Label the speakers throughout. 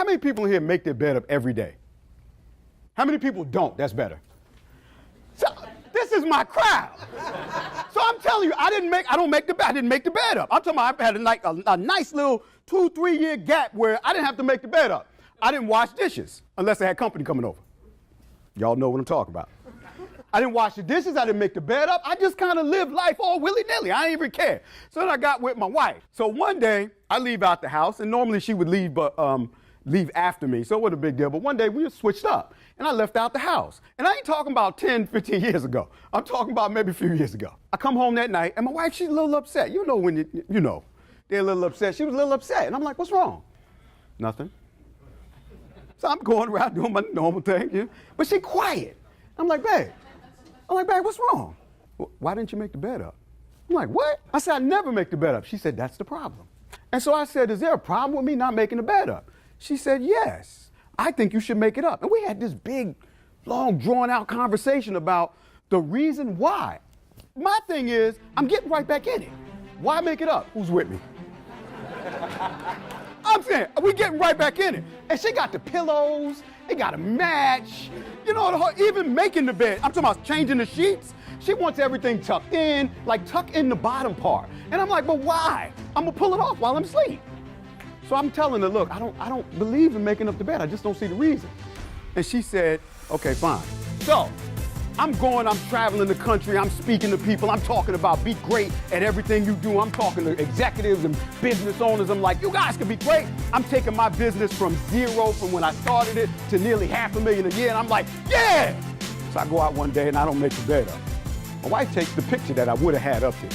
Speaker 1: How many people in here make their bed up every day? How many people don't? That's better. So, this is my crowd. So I'm telling you, I didn't make the bed up. I'm talking about I had a nice little 2-3 year gap where I didn't have to make the bed up. I didn't wash dishes unless I had company coming over. Y'all know what I'm talking about. I didn't wash the dishes. I didn't make the bed up. I just kind of lived life all willy-nilly. I didn't even care. So then I got with my wife. So one day I leave out the house, and normally she would leave after me, so it wasn't a big deal. But one day we switched up, and I left out the house. And I ain't talking about 10, 15 years ago. I'm talking about maybe a few years ago. I come home that night, and my wife, she's a little upset. You know when they're a little upset. She was a little upset. And I'm like, what's wrong? Nothing. So I'm going around doing my normal thing, but she quiet. I'm like, babe, what's wrong? Why didn't you make the bed up? I'm like, what? I said, I never make the bed up. She said, that's the problem. And so I said, is there a problem with me not making the bed up? She said, yes, I think you should make it up. And we had this big, long, drawn-out conversation about the reason why. My thing is, I'm getting right back in it. Why make it up? Who's with me? I'm saying, we getting right back in it. And she got the pillows, it got a match, even making the bed. I'm talking about changing the sheets. She wants everything tucked in, like tuck in the bottom part. And I'm like, but why? I'm gonna pull it off while I'm asleep. So I'm telling her, look, I don't believe in making up the bed. I just don't see the reason. And she said, okay, fine. So I'm traveling the country, I'm speaking to people, I'm talking about be great at everything you do. I'm talking to executives and business owners. I'm like, you guys can be great. I'm taking my business from zero, from when I started it, to nearly $500,000 a year. And I'm like, yeah. So I go out one day and I don't make the bed up. My wife takes the picture that I would have had up there.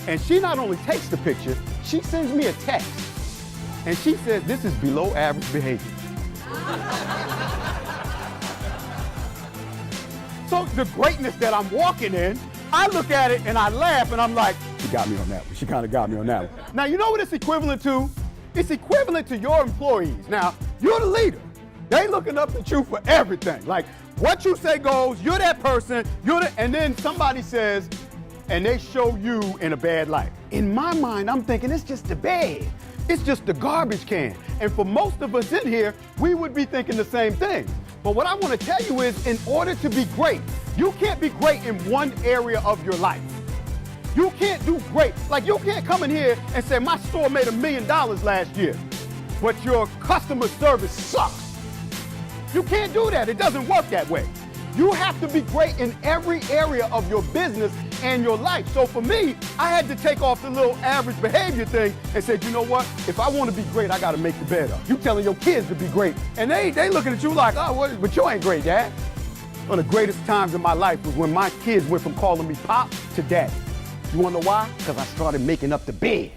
Speaker 1: And she not only takes the picture, she sends me a text. And she says, this is below average behavior. So the greatness that I'm walking in, I look at it and I laugh and I'm like, she got me on that one. She kind of got me on that one. Now, you know what it's equivalent to? It's equivalent to your employees. Now, you're the leader. They looking up at you for everything. Like, what you say goes, you're that person, and then somebody says, and they show you in a bad light. In my mind, I'm thinking it's just the bed. It's just the garbage can. And for most of us in here, we would be thinking the same thing. But what I want to tell you is, in order to be great, you can't be great in one area of your life. You can't do great. Like, you can't come in here and say, my store made $1 million last year, but your customer service sucks. You can't do that. It doesn't work that way. You have to be great in every area of your business and your life. So for me, I had to take off the little average behavior thing and said, you know what? If I want to be great, I got to make the bed up. You telling your kids to be great, and they looking at you like, oh, but you ain't great, Dad. One of the greatest times in my life was when my kids went from calling me Pop to Daddy. You want to know why? Because I started making up the bed.